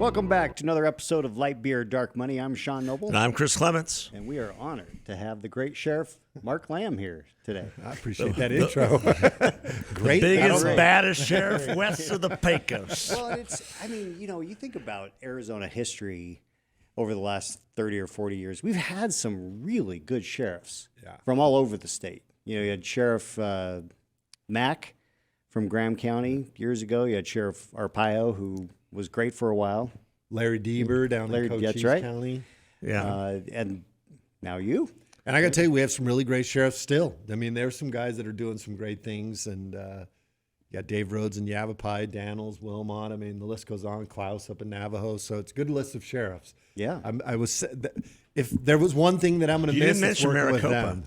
Welcome back to another episode of Light Beer, Dark Money. I'm Sean Noble. And I'm Chris Clements. And we are honored to have the great Sheriff Mark Lamb here today. I appreciate that intro. Great. The biggest, baddest sheriff west of the Pecos. Well, you think about Arizona history over the last 30 or 40 years. We've had some really good sheriffs from all over the state. You had Sheriff Mack from Graham County years ago. You had Sheriff Arpaio, who was great for a while. Larry Deaver down in Cochise County. Yeah. And now you. And I got to tell you, we have some really great sheriffs still. I mean, there's some guys that are doing some great things. And you got Dave Rhodes in Yavapai, Daniels, Wilmot. I mean, the list goes on. Klaus up in Navajo. So it's a good list of sheriffs. Yeah. If there was one thing that I'm going to miss, it's working with them.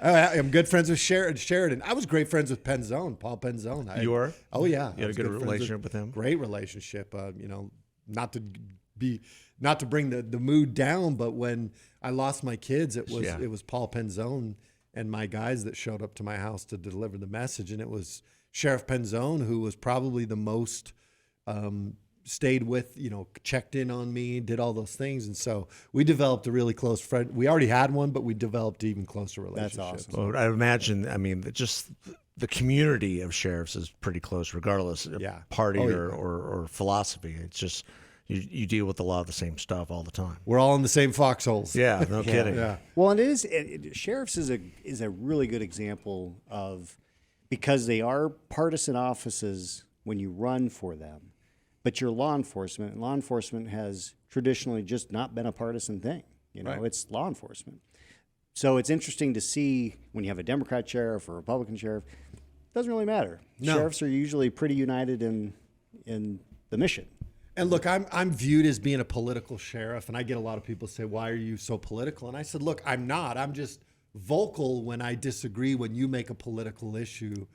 I'm good friends with Sheridan. I was great friends with Penzone, Paul Penzone. You were? Oh, yeah. You had a good relationship with him? Great relationship. Not to bring the mood down, but when I lost my kids, it was Paul Penzone and my guys that showed up to my house to deliver the message. And it was Sheriff Penzone who was probably the most stayed with, checked in on me, did all those things. And so we developed a really close friend. We already had one, but we developed an even closer relationship. That's awesome. Well, I imagine, just the community of sheriffs is pretty close, regardless of party or philosophy. It's just you deal with a lot of the same stuff all the time. We're all in the same foxholes. Yeah, no kidding. Yeah. Well, sheriffs is a really good example of, because they are partisan offices when you run for them. But you're law enforcement, and law enforcement has traditionally just not been a partisan thing. It's law enforcement. So it's interesting to see when you have a Democrat sheriff or a Republican sheriff, it doesn't really matter. No. Sheriffs are usually pretty united in the mission. And look, I'm viewed as being a political sheriff, and I get a lot of people say, "Why are you so political?" And I said, "Look, I'm not. I'm just vocal when I disagree when you make a political issue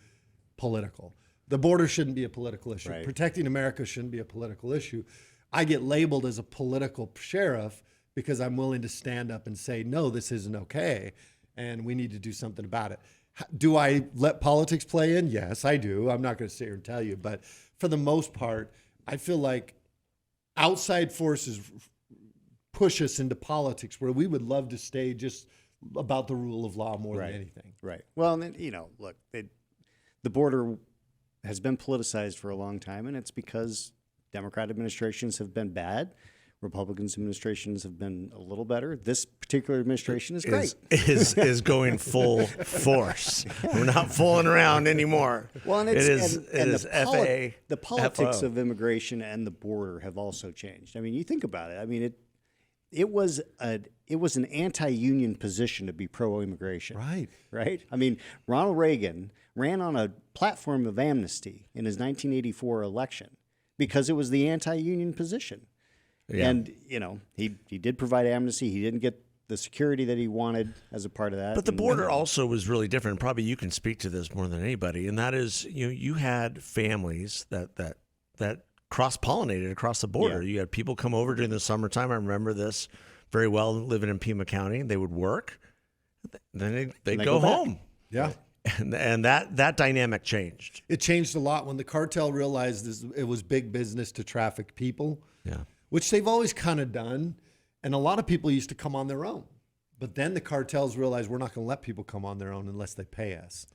political. The border shouldn't be a political issue. Right. Protecting America shouldn't be a political issue. I get labeled as a political sheriff because I'm willing to stand up and say, no, this isn't okay, and we need to do something about it. Do I let politics play in? Yes, I do. I'm not going to sit here and tell you. But for the most part, I feel like outside forces push us into politics where we would love to stay just about the rule of law more than anything. Right. Well, and then, look, the border has been politicized for a long time, and it's because Democrat administrations have been bad. Republican administrations have been a little better. This particular administration is great. Is going full force. We're not fooling around anymore. Well, and it is FA. The politics FO. of immigration and the border have also changed. I mean, you think about it. I mean, it was an anti-union position to be pro-immigration. Right. I mean, Ronald Reagan ran on a platform of amnesty in his 1984 election because it was the anti-union position. Yeah. And, he did provide amnesty. He didn't get the security that he wanted as a part of that. But the border also was really different. Probably you can speak to this more than anybody. And that is, you had families that cross-pollinated across the border. Yeah. You had people come over during the summertime. I remember this very well, living in Pima County. They would work. Then they'd go home. Yeah. And that dynamic changed. It changed a lot when the cartel realized it was big business to traffic people. Yeah. Which they've always kind of done. And a lot of people used to come on their own. But then the cartels realized we're not going to let people come on their own unless they pay us.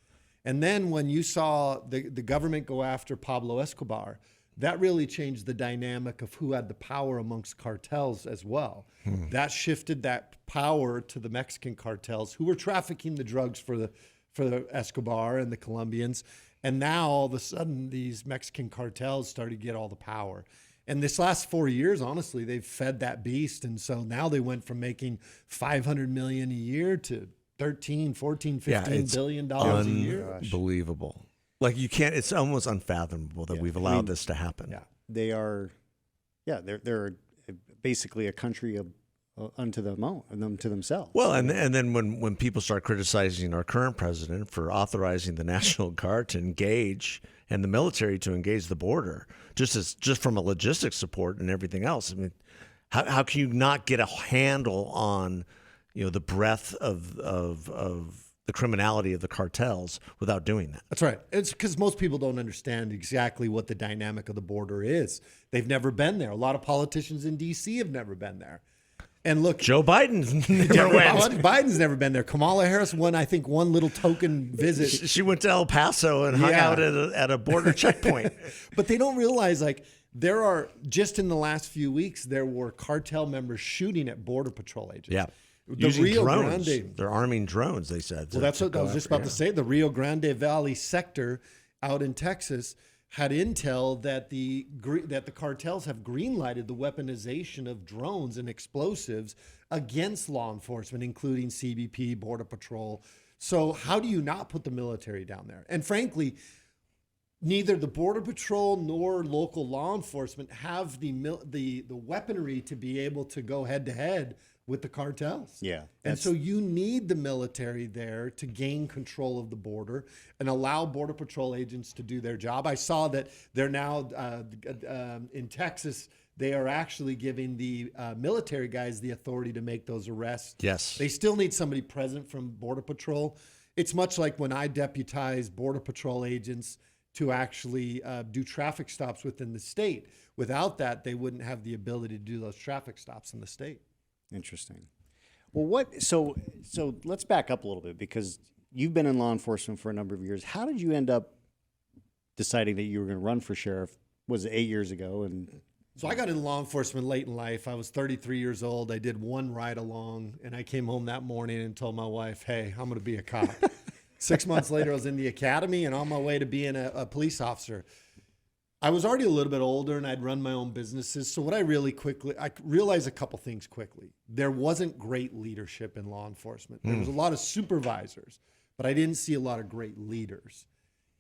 And then when you saw the government go after Pablo Escobar, that really changed the dynamic of who had the power amongst cartels as well. That shifted that power to the Mexican cartels who were trafficking the drugs for the Escobar and the Colombians. And now all of a sudden these Mexican cartels started to get all the power. And this last 4 years, honestly, they've fed that beast. And so now they went from making $500 million a year to 13, 14, 15 billion dollars a year. Unbelievable. Like it's almost unfathomable that we've allowed this to happen. Yeah. They're basically a country unto themselves. Well, and then when people start criticizing our current president for authorizing the National Guard to engage and the military to engage the border, just from a logistics support and everything else. I mean, how can you not get a handle on the breadth of the criminality of the cartels without doing that. That's right. It's because most people don't understand exactly what the dynamic of the border is. They've never been there. A lot of politicians in D.C. have never been there. And look, Joe Biden never went. Biden's never been there. Kamala Harris won, I think, one little token visit. She went to El Paso and hung out at a border checkpoint. But they don't realize, like, there are, just in the last few weeks, there were cartel members shooting at Border Patrol agents. Yeah. The Using Rio drones. Grande. They're arming drones, they said. Well, that's what I was just about to say. The Rio Grande Valley sector out in Texas had intel that the cartels have greenlighted the weaponization of drones and explosives against law enforcement, including CBP, Border Patrol. So how do you not put the military down there? And frankly, neither the Border Patrol nor local law enforcement have the weaponry to be able to go head to head with the cartels. Yeah. And so you need the military there to gain control of the border and allow Border Patrol agents to do their job. I saw that they're now in Texas, they are actually giving the military guys the authority to make those arrests. Yes. They still need somebody present from Border Patrol. It's much like when I deputize Border Patrol agents to actually do traffic stops within the state. Without that, they wouldn't have the ability to do those traffic stops in the state. Interesting. Well, so let's back up a little bit, because you've been in law enforcement for a number of years. How did you end up deciding that you were going to run for sheriff? Was it 8 years ago? And so I got into law enforcement late in life. I was 33 years old. I did one ride along, and I came home that morning and told my wife, hey, I'm going to be a cop. 6 months later, I was in the academy and on my way to being a police officer. I was already a little bit older and I'd run my own businesses. So I realized a couple things quickly. There wasn't great leadership in law enforcement. There was a lot of supervisors, but I didn't see a lot of great leaders.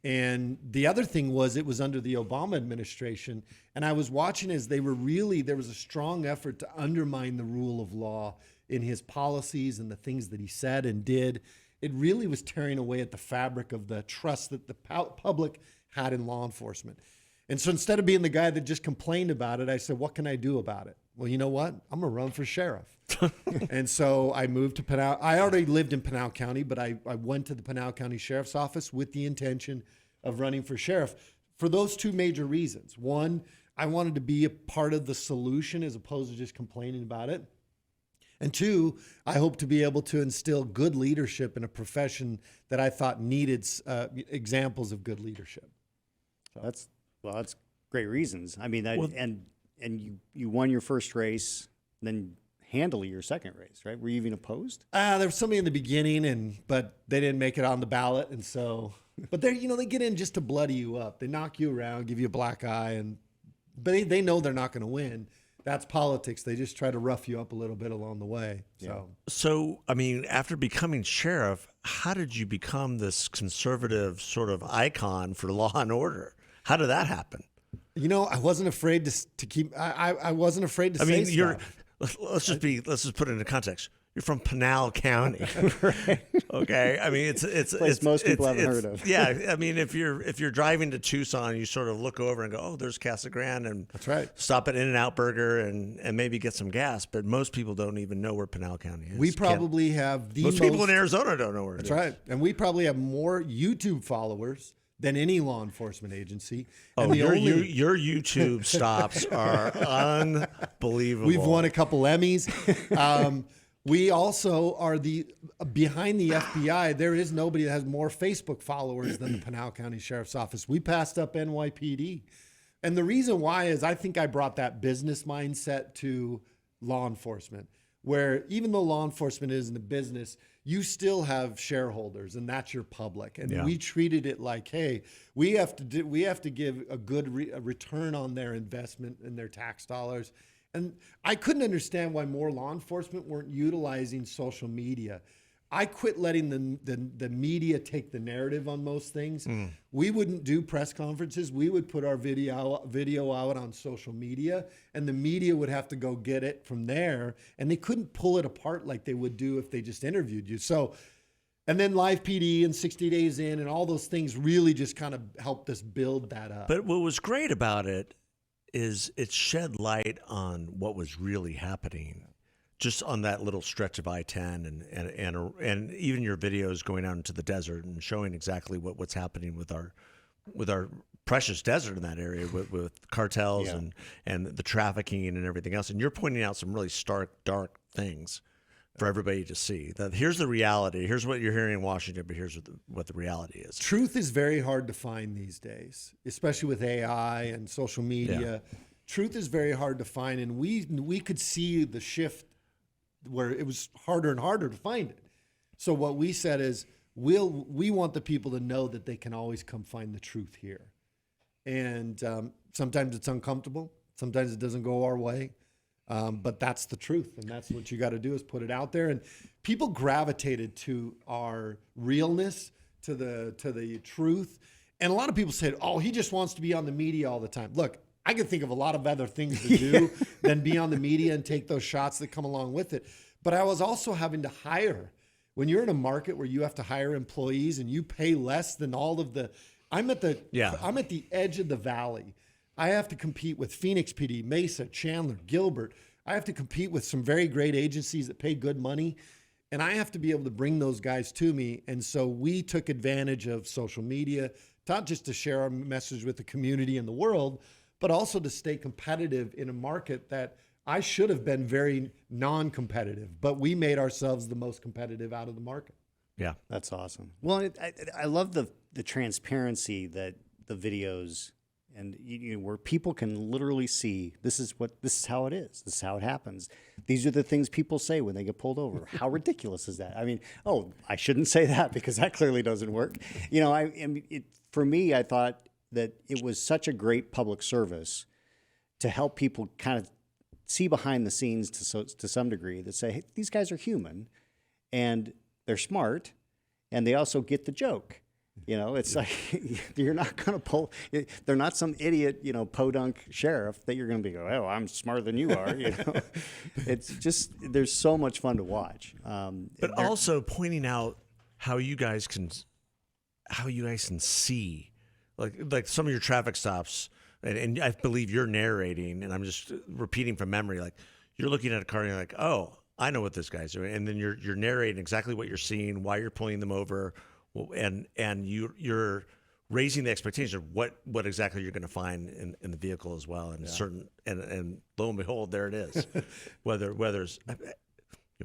And the other thing was, it was under the Obama administration. And I was watching as there was a strong effort to undermine the rule of law in his policies and the things that he said and did. It really was tearing away at the fabric of the trust that the public had in law enforcement. And so instead of being the guy that just complained about it, I said, what can I do about it? Well, you know what? I'm going to run for sheriff. And so I moved to Pinal. I already lived in Pinal County, but I went to the Pinal County Sheriff's Office with the intention of running for sheriff for those two major reasons. One, I wanted to be a part of the solution as opposed to just complaining about it. And two, I hope to be able to instill good leadership in a profession that I thought needed examples of good leadership. So. That's great reasons. I mean, and you won your first race, then handily your second race, right? Were you even opposed? There was somebody in the beginning, but they didn't make it on the ballot, and so. But they get in just to bloody you up. They knock you around, give you a black eye, but they know they're not going to win. That's politics. They just try to rough you up a little bit along the way. So, I mean, after becoming sheriff, how did you become this conservative sort of icon for law and order? How did that happen? I wasn't afraid to keep. I wasn't afraid to. I mean, let's just put it into context. You're from Pinal County, right? Okay. I mean, it's place most people haven't heard of. Yeah. I mean, if you're driving to Tucson, you sort of look over and go, oh, there's Casa Grande, and that's right. Stop at In-N-Out Burger and maybe get some gas. But most people don't even know where Pinal County is. We probably have most people in Arizona don't know where it is. That's right, and we probably have more YouTube followers than any law enforcement agency. Oh, and your YouTube stops are unbelievable. We've won a couple Emmys. We also are behind the FBI. There is nobody that has more Facebook followers than the Pinal County Sheriff's Office. We passed up NYPD. And the reason why is I think I brought that business mindset to law enforcement, where even though law enforcement isn't a business, you still have shareholders, and that's your public. And we treated it like, hey, we have to give a good return on their investment and their tax dollars. And I couldn't understand why more law enforcement weren't utilizing social media. I quit letting the media take the narrative on most things. We wouldn't do press conferences. We would put our video out on social media, and the media would have to go get it from there. And they couldn't pull it apart like they would do if they just interviewed you. So, and then Live PD and 60 Days In and all those things really just kind of helped us build that up. But what was great about it is it shed light on what was really happening just on that little stretch of I-10 and even your videos going out into the desert and showing exactly what's happening with our precious desert in that area with cartels and the trafficking and everything else. And you're pointing out some really stark, dark things for everybody to see. That here's the reality. Here's what you're hearing in Washington, but here's what the reality is. Truth is very hard to find these days, especially with AI and social media. Yeah. Truth is very hard to find, and we could see the shift where it was harder and harder to find it. So what we said is we want the people to know that they can always come find the truth here. And sometimes it's uncomfortable. Sometimes it doesn't go our way. But that's the truth. And that's what you got to do is put it out there. And people gravitated to our realness, to the truth. And a lot of people said, oh, he just wants to be on the media all the time. Look, I can think of a lot of other things to do than be on the media and take those shots that come along with it. But I was also having to hire. When you're in a market where you have to hire employees and you pay less than all of the, I'm at the edge of the valley. I have to compete with Phoenix PD, Mesa, Chandler, Gilbert. I have to compete with some very great agencies that pay good money. And I have to be able to bring those guys to me. And so we took advantage of social media, not just to share our message with the community and the world, but also to stay competitive in a market that I should have been very non-competitive, but we made ourselves the most competitive out of the market. Yeah, that's awesome. Well, I love the transparency that the videos and where people can literally see this is how it is. This is how it happens. These are the things people say when they get pulled over. How ridiculous is that? I mean, oh, I shouldn't say that because that clearly doesn't work. For me, I thought that it was such a great public service to help people kind of see behind the scenes to some degree that say, hey, these guys are human and they're smart and they also get the joke. It's like you're not going to pull. They're not some idiot, podunk sheriff that you're going to be going, oh, I'm smarter than you are. It's just there's so much fun to watch. But also pointing out how you guys can see, like some of your traffic stops, and I believe you're narrating, and I'm just repeating from memory. Like you're looking at a car and you're like, oh, I know what this guy's doing, and then you're narrating exactly what you're seeing, why you're pulling them over. And you're raising the expectation of what exactly you're going to find in the vehicle as well, and and lo and behold, there it is. whether it's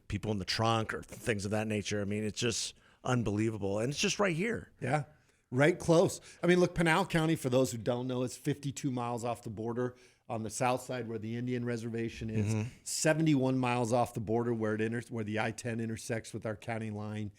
people in the trunk or things of that nature. I mean, it's just unbelievable, and it's just right here. Yeah, right close. I mean, look, Pinal County, for those who don't know, it's 52 miles off the border on the south side where the Indian reservation is, 71 miles off the border where the I-10 intersects with our county line.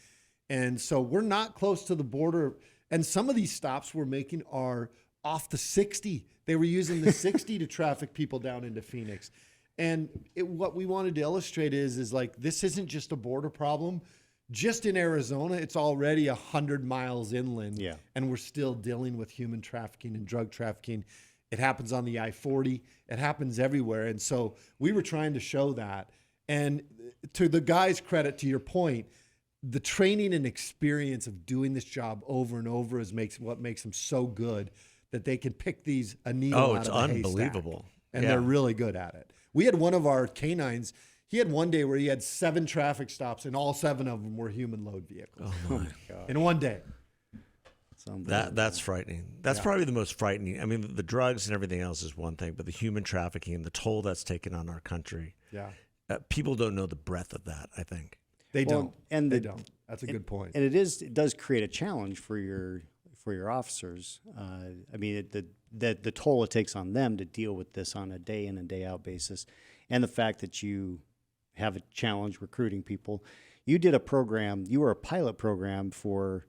And so we're not close to the border. And some of these stops we're making are off the 60. They were using the 60 to traffic people down into Phoenix. And what we wanted to illustrate is like, this isn't just a border problem. Just in Arizona, it's already 100 miles inland. Yeah. And we're still dealing with human trafficking and drug trafficking. It happens on the I-40. It happens everywhere. And so we were trying to show that. And to the guys' credit, to your point, the training and experience of doing this job over and over what makes them so good that they can pick a needle out of a haystack. Unbelievable. And they're really good at it. We had one of our canines, he had one day where he had 7 traffic stops and all 7 of them were human load vehicles. Oh my God. In one day. That's frightening. That's probably the most frightening. I mean, the drugs and everything else is one thing, but the human trafficking, the toll that's taken on our country. Yeah. People don't know the breadth of that, I think. They don't. They don't. That's a good point. And it does create a challenge for your officers. I mean, the toll it takes on them to deal with this on a day in and day out basis, and the fact that you have a challenge recruiting people. You did a program. You were a pilot program for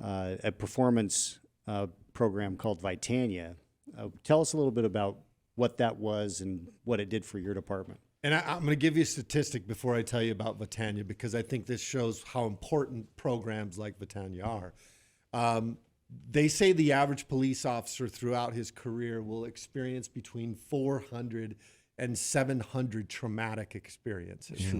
a performance program called Vitania. Tell us a little bit about what that was and what it did for your department. And I'm going to give you a statistic before I tell you about Vitania, because I think this shows how important programs like Vitania are. They say the average police officer throughout his career will experience between 400 and 700 traumatic experiences,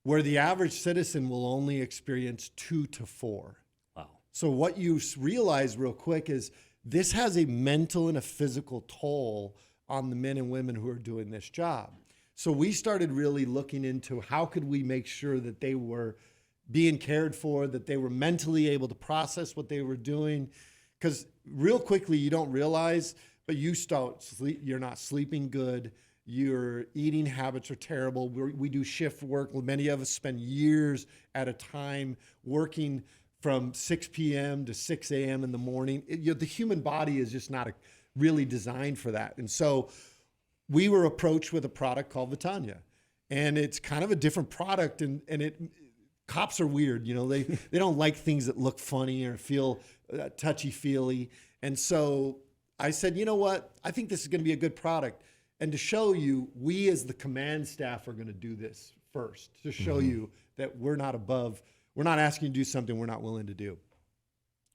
where the average citizen will only experience 2 to 4. Wow. So what you realize real quick is this has a mental and a physical toll on the men and women who are doing this job. So we started really looking into how could we make sure that they were being cared for, that they were mentally able to process what they were doing. Because real quickly, you don't realize, but you're not sleeping good. Your eating habits are terrible. We do shift work. Many of us spend years at a time working from 6 p.m. to 6 a.m. in the morning. The human body is just not really designed for that. And so we were approached with a product called Vitania. And it's kind of a different product. And cops are weird. They don't like things that look funny or feel touchy-feely. And so I said, you know what? I think this is going to be a good product. And to show you, we as the command staff are going to do this first, to show you that we're not asking you to do something we're not willing to do.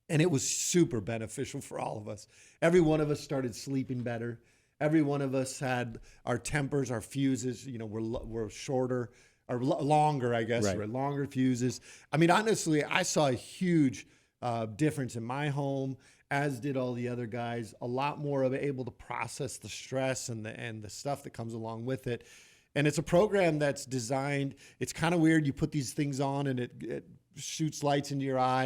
And it was super beneficial for all of us. Every one of us started sleeping better. Every one of us had our tempers, our fuses, were shorter or longer, I guess, right. Longer fuses. I mean, honestly, I saw a huge difference in my home, as did all the other guys. A lot more of able to process the stress and the stuff that comes along with it. And it's a program that's designed. It's kind of weird. You put these things on, and it shoots lights into your eye,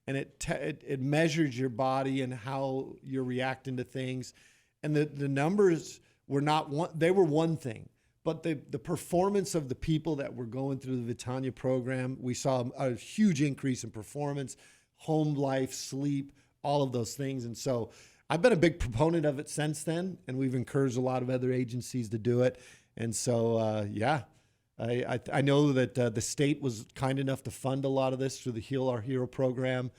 and it measures your body and how you're reacting to things. And the numbers were not one. They were one thing, but the performance of the people that were going through the Vitania program, we saw a huge increase in performance, home life, sleep, all of those things. And so I've been a big proponent of it since then, and we've encouraged a lot of other agencies to do it. And so, I know that the state was kind enough to fund a lot of this through the Heal Our Hero program,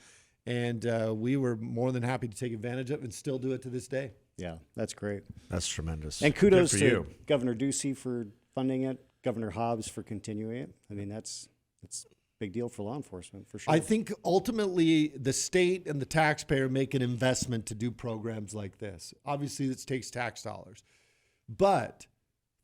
and we were more than happy to take advantage of it and still do it to this day. Yeah, that's great. That's tremendous. And kudos to Governor Ducey for funding it, Governor Hobbs for continuing it. I mean, that's a big deal for law enforcement, for sure. I think ultimately the state and the taxpayer make an investment to do programs like this. Obviously, this takes tax dollars. But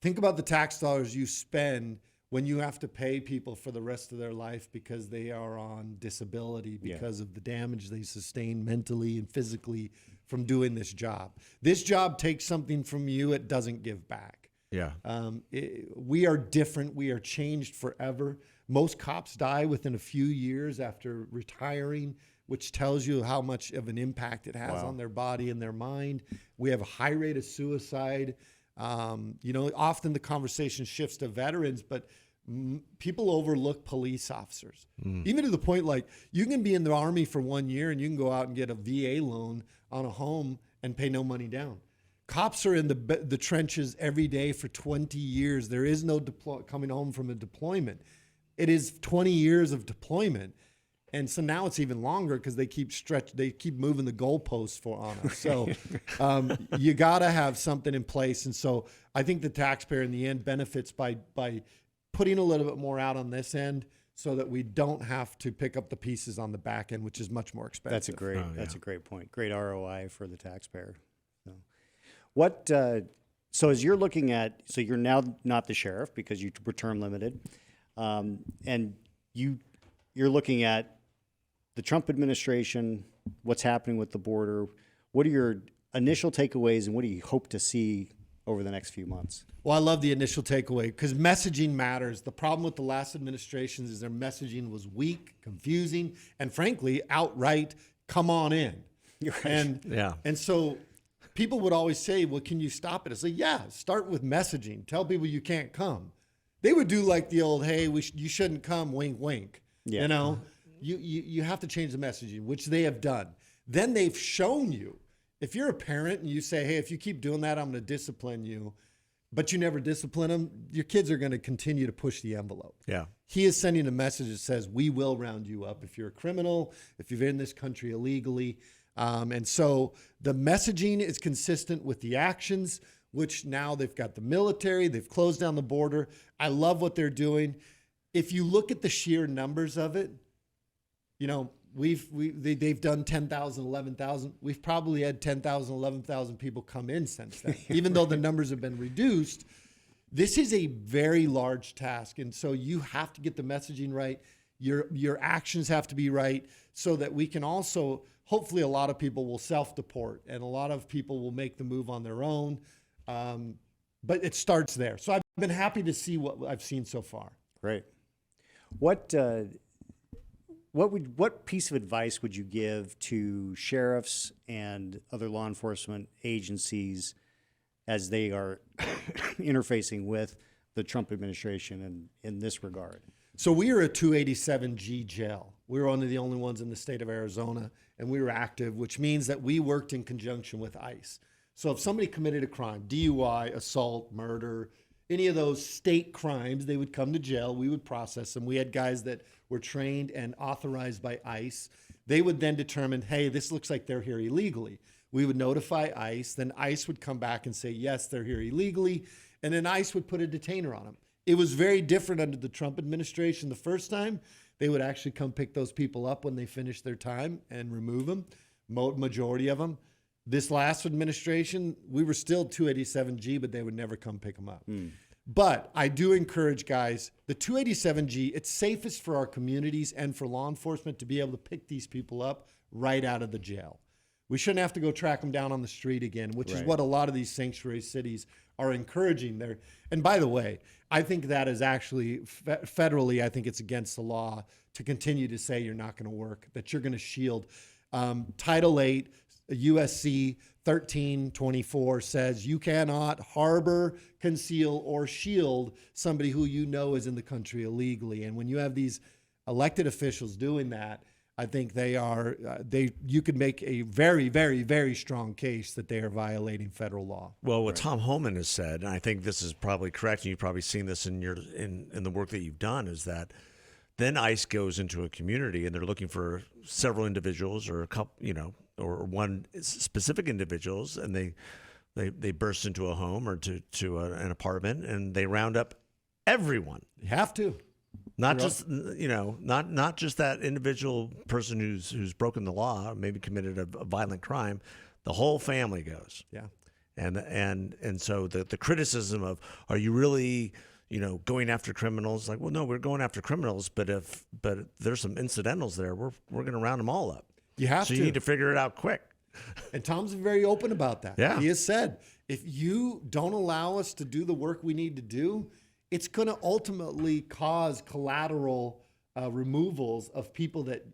think about the tax dollars you spend when you have to pay people for the rest of their life because they are on disability because of the damage they sustain mentally and physically from doing this job. This job takes something from you, it doesn't give back. Yeah. We are different. We are changed forever. Most cops die within a few years after retiring, which tells you how much of an impact it has on their body and their mind. We have a high rate of suicide. Often the conversation shifts to veterans, but people overlook police officers. Even to the point, like, you can be in the Army for 1 year and you can go out and get a VA loan on a home and pay no money down. Cops are in the trenches every day for 20 years. There is no coming home from a deployment. It is 20 years of deployment. And so now it's even longer because they keep moving the goalposts on us. So you got to have something in place. And so I think the taxpayer in the end benefits by putting a little bit more out on this end so that we don't have to pick up the pieces on the back end, which is much more expensive. That's a great point. Great ROI for the taxpayer. So as you're looking at, so you're now not the sheriff because you were term limited, and you're looking at the Trump administration, what's happening with the border. What are your initial takeaways and what do you hope to see over the next few months? Well, I love the initial takeaway because messaging matters. The problem with the last administrations is their messaging was weak, confusing, and frankly, outright, come on in. Right. And so people would always say, well, can you stop it? I say, yeah, start with messaging. Tell people you can't come. They would do like the old, hey, you shouldn't come, wink, wink. Yeah. You know, you have to change the messaging, which they have done. Then they've shown you. If you're a parent and you say, hey, if you keep doing that, I'm going to discipline you, but you never discipline them, your kids are going to continue to push the envelope. Yeah. He is sending a message that says, we will round you up if you're a criminal, if you're in this country illegally. And so the messaging is consistent with the actions, which now they've got the military, they've closed down the border. I love what they're doing. If you look at the sheer numbers of it, you know, they've done 10,000, 11,000. We've probably had 10,000, 11,000 people come in since then. Even though the numbers have been reduced, this is a very large task. And so you have to get the messaging right. Your actions have to be right so that we can also, hopefully a lot of people will self-deport and a lot of people will make the move on their own. but it starts there. So I've been happy to see what I've seen so far. Great. What piece of advice would you give to sheriffs and other law enforcement agencies as they are interfacing with the Trump administration in this regard? So we are a 287G jail. We were one of the only ones in the state of Arizona, and we were active, which means that we worked in conjunction with ICE. So if somebody committed a crime, DUI, assault, murder, any of those state crimes, they would come to jail. We would process them. We had guys that were trained and authorized by ICE. They would then determine, hey, this looks like they're here illegally. We would notify ICE. Then ICE would come back and say, yes, they're here illegally. And then ICE would put a detainer on them. It was very different under the Trump administration. The first time, they would actually come pick those people up when they finished their time and remove them, majority of them. This last administration, we were still 287G, but they would never come pick them up. But I do encourage guys, the 287G, it's safest for our communities and for law enforcement to be able to pick these people up right out of the jail. We shouldn't have to go track them down on the street again, which is what a lot of these sanctuary cities are encouraging there. And by the way, I think that is actually federally, I think it's against the law to continue to say you're not going to work, that you're going to shield. Title 8, USC 1324 says you cannot harbor, conceal, or shield somebody who you know is in the country illegally. And when you have these elected officials doing that, I think you could make a very, very, very strong case that they are violating federal law. Well, what Tom Holman has said, and I think this is probably correct, and you've probably seen this in the work that you've done, is that then ICE goes into a community and they're looking for several individuals or a couple, or one specific individuals, and they burst into a home or to an apartment and they round up everyone. You have to. Not just not just that individual person who's broken the law, maybe committed a violent crime. The whole family goes. Yeah. And so the criticism of, are you really going after criminals? Like, well, no, we're going after criminals, but there's some incidentals there, we're going to round them all up. You have to. So you need to figure it out quick. And Tom's very open about that. Yeah. He has said, if you don't allow us to do the work we need to do, it's going to ultimately cause collateral removals of people that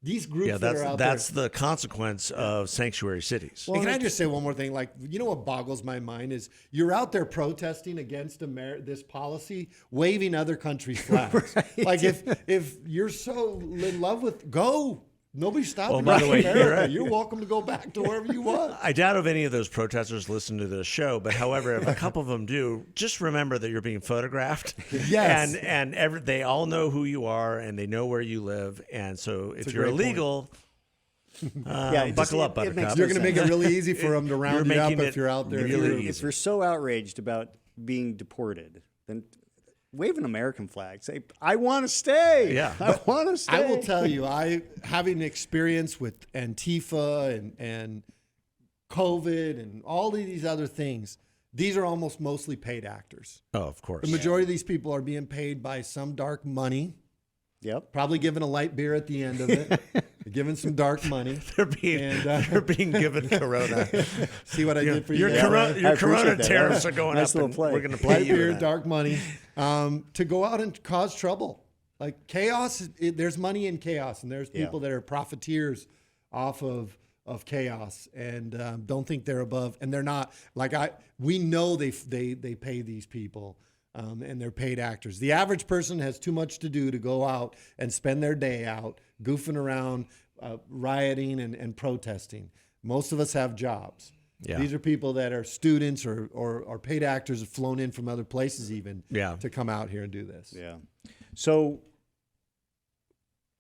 these groups that are out there. That's the consequence of sanctuary cities. Well, can I just say one more thing? Like, what boggles my mind is you're out there protesting against this policy, waving other countries' flags. Right. Like, if you're so in love with, go. Nobody's stopping you. By the way, you're welcome to go back to wherever you want. I doubt if any of those protesters listen to the show, but however, if a couple of them do, just remember that you're being photographed. Yes. And they all know who you are and they know where you live. And so if you're illegal, buckle up, Buttercup. You're going to make it really easy for them to round you up if you're out there. If you're so outraged about being deported, then wave an American flag. Say, I want to stay. Yeah. I want to stay. I will tell you, having experience with Antifa and COVID and all of these other things, these are almost mostly paid actors. Oh, of course. The majority of these people are being paid by some dark money. Yep. Probably given a light beer at the end of it. Giving some dark money. They're being given Corona. See what I did for you? Your Corona tariffs are going nice up. And we're going to pay light you beer, that. dark money, to go out and cause trouble. Like chaos, there's money in chaos, and there's people that are profiteers off of chaos and don't think they're above, and they're not. Like we know they pay these people. And they're paid actors. The average person has too much to do to go out and spend their day out goofing around, rioting and protesting. Most of us have jobs. Yeah. These are people that are students or paid actors have flown in from other places even to come out here and do this. Yeah. So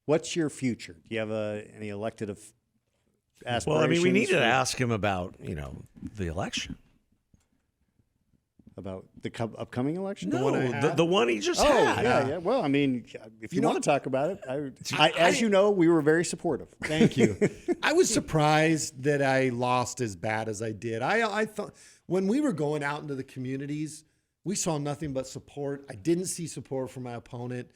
what's your future? Do you have any elected aspirations? Well, I mean, we need to ask him about, the election. About the upcoming election? No, the one he just had. Yeah. Well, I mean, if you want to talk about it, as you know, we were very supportive. Thank you. I was surprised that I lost as bad as I did. I thought when we were going out into the communities, we saw nothing but support. I didn't see support from my opponent.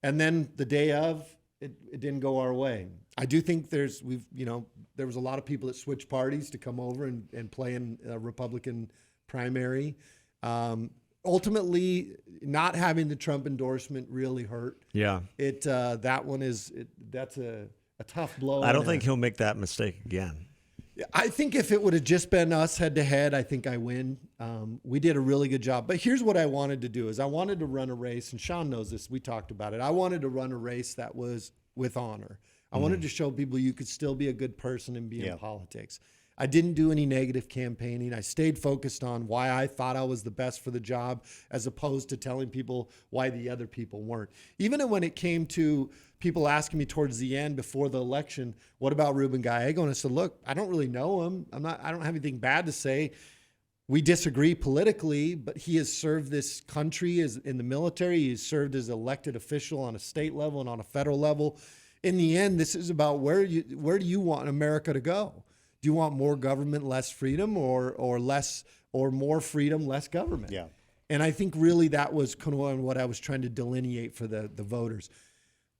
And then the day of, it didn't go our way. I do think there was a lot of people that switched parties to come over and play in a Republican primary. Ultimately, not having the Trump endorsement really hurt. Yeah. That's a tough blow. I don't think he'll make that mistake again. I think if it would have just been us head to head, I think I win. We did a really good job. But here's what I wanted to do is I wanted to run a race, and Sean knows this. We talked about it. I wanted to run a race that was with honor. I wanted to show people you could still be a good person and be in politics. I didn't do any negative campaigning. I stayed focused on why I thought I was the best for the job, as opposed to telling people why the other people weren't. Even when it came to people asking me towards the end before the election, what about Ruben Gallego? And I said, look, I don't really know him. I don't have anything bad to say. We disagree politically, but he has served this country as in the military. He's served as elected official on a state level and on a federal level. In the end, this is about where do you want America to go? Do you want more government, less freedom, or more freedom, less government? Yeah. And I think really that was kind of what I was trying to delineate for the voters.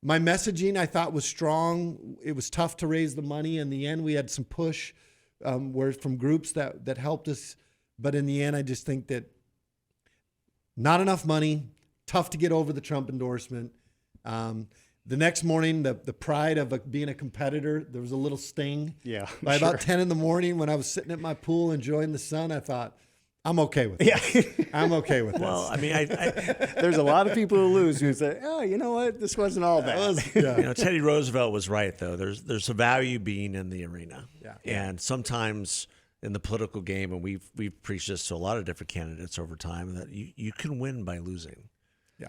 My messaging I thought was strong. It was tough to raise the money. In the end, we had some push from groups that helped us. But in the end, I just think that not enough money, tough to get over the Trump endorsement. The next morning, the pride of being a competitor, there was a little sting. Yeah. By about 10 in the morning, when I was sitting at my pool enjoying the sun, I thought, I'm okay with this. Yeah. I'm okay with this. Well, I mean, there's a lot of people who lose who say, oh, you know what? This wasn't all bad. Teddy Roosevelt was right, though. There's a value being in the arena. Yeah. And sometimes in the political game, and we've preached this to a lot of different candidates over time, that you can win by losing. Yeah.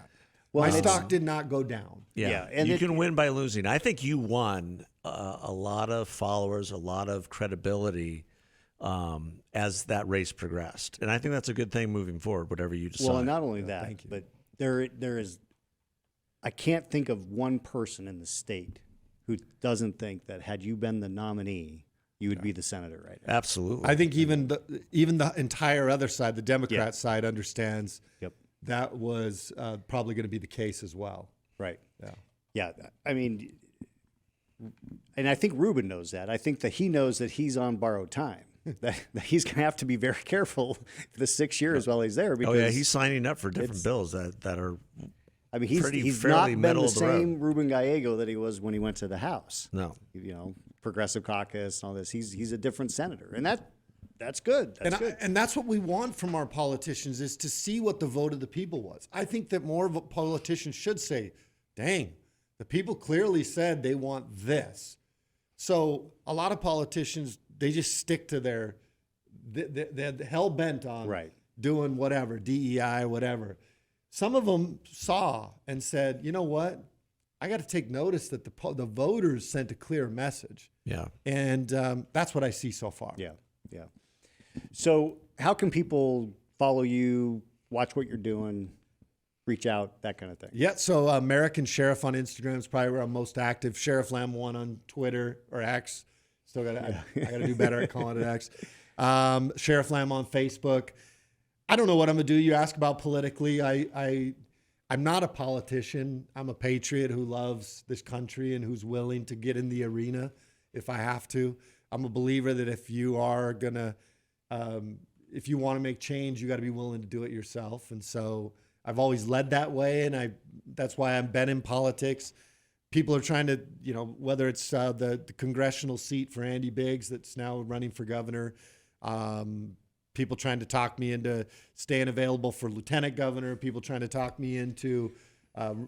Well, my stock did not go down. Yeah. And you can win by losing. I think you won a lot of followers, a lot of credibility as that race progressed. And I think that's a good thing moving forward, whatever you decide. Well, and not only that, but there is, I can't think of one person in the state who doesn't think that had you been the nominee, you would be the senator right now. Absolutely. I think even the entire other side, the Democrat side, understands that was probably going to be the case as well. Right. Yeah. Yeah. I mean, and I think Ruben knows that. I think that he knows that he's on borrowed time. that he's going to have to be very careful for the 6 years while he's there. Because he's signing up for different bills that are. I mean, he's not been the same Ruben Gallego that he was when he went to the House. No. Progressive Caucus and all this. He's a different senator, and that's good. And that's what we want from our politicians, is to see what the vote of the people was. I think that more of a politician should say, dang, the people clearly said they want this. So a lot of politicians, they just stick to they're hell bent on doing whatever, DEI, whatever. Some of them saw and said, you know what? I got to take notice that the voters sent a clear message. Yeah. And that's what I see so far. Yeah. Yeah. So how can people follow you, watch what you're doing, reach out, that kind of thing? Yeah. So American Sheriff on Instagram is probably where I'm most active. Sheriff Lamb 1 on Twitter or X. Still got I got to do better at calling it X. Sheriff Lamb on Facebook. I don't know what I'm gonna do. You ask about politically. I'm not a politician. I'm a patriot who loves this country and who's willing to get in the arena if I have to. I'm a believer that if you are gonna, if you want to make change, you got to be willing to do it yourself. And so I've always led that way, and that's why I've been in politics. People are trying to, whether it's the congressional seat for Andy Biggs that's now running for governor, people trying to talk me into staying available for lieutenant governor, people trying to talk me into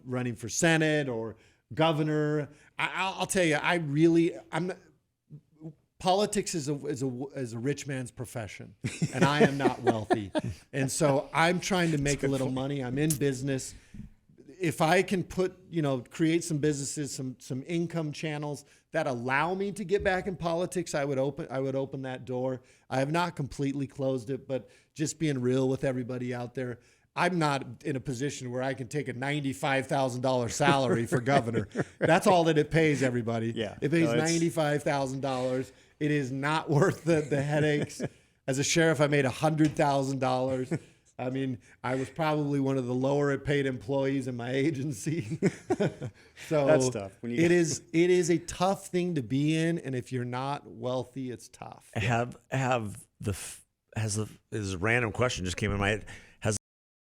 running for Senate or governor. I'll tell you, politics is a rich man's profession, and I am not wealthy. And so I'm trying to make a little money. I'm in business. If I can create some businesses, some income channels that allow me to get back in politics, I would open that door. I have not completely closed it, but just being real with everybody out there, I'm not in a position where I can take a $95,000 salary for governor. That's all that it pays everybody. Yeah. It pays $95,000. It is not worth the headaches. As a sheriff, I made $100,000. I mean, I was probably one of the lower paid employees in my agency. So that's tough. It is a tough thing to be in, and if you're not wealthy, it's tough. This is a random question just came in my head.